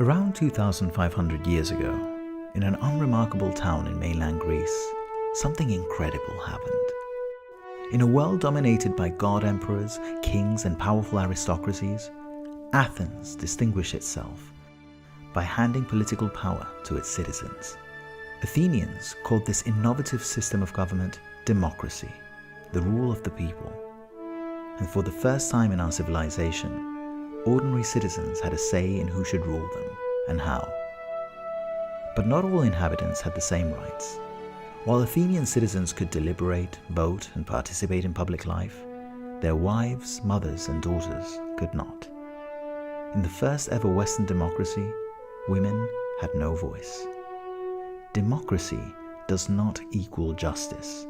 Around 2,500 years ago, in an unremarkable town in mainland Greece, something incredible happened. In a world dominated by god emperors, kings, and powerful aristocracies, Athens distinguished itself by handing political power to its citizens. Athenians called this innovative system of government democracy, the rule of the people. And for the first time in our civilization, ordinary citizens had a say in who should rule them and how. But not all inhabitants had the same rights. While Athenian citizens could deliberate, vote, and participate in public life, their wives, mothers, and daughters could not. In the first ever Western democracy, women had no voice. Democracy does not equal justice.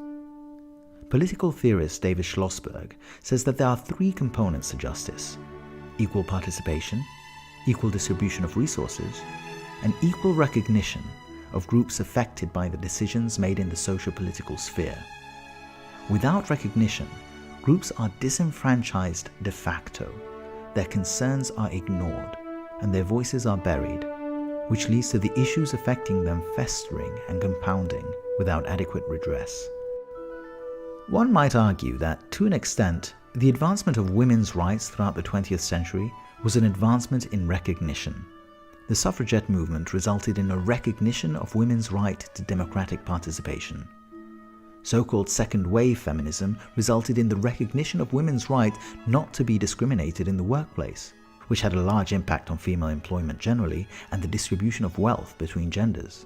Political theorist David Schlossberg says that there are three components to justice: equal participation, equal distribution of resources, and equal recognition of groups affected by the decisions made in the socio-political sphere. Without recognition, groups are disenfranchised de facto, their concerns are ignored, and their voices are buried, which leads to the issues affecting them festering and compounding without adequate redress. One might argue that, to an extent, the advancement of women's rights throughout the 20th century was an advancement in recognition. The suffragette movement resulted in a recognition of women's right to democratic participation. So-called second wave feminism resulted in the recognition of women's right not to be discriminated in the workplace, which had a large impact on female employment generally and the distribution of wealth between genders.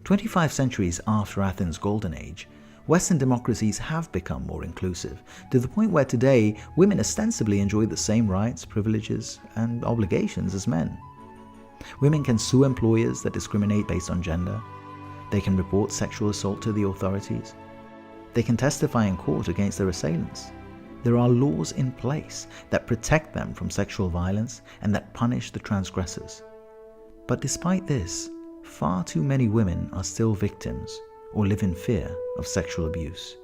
25 centuries after Athens' golden age, Western democracies have become more inclusive, to the point where today women ostensibly enjoy the same rights, privileges, and obligations as men. Women can sue employers that discriminate based on gender. They can report sexual assault to the authorities. They can testify in court against their assailants. There are laws in place that protect them from sexual violence and that punish the transgressors. But despite this, far too many women are still victims or live in fear of sexual abuse.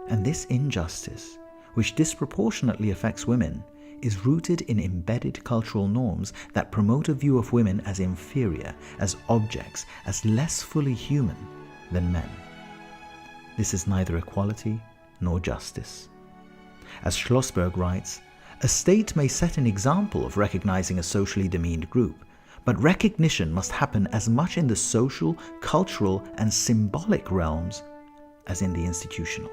And this injustice, which disproportionately affects women, is rooted in embedded cultural norms that promote a view of women as inferior, as objects, as less fully human than men. This is neither equality nor justice. As Schlossberg writes, a state may set an example of recognizing a socially demeaned group, but recognition must happen as much in the social, cultural, and symbolic realms as in the institutional.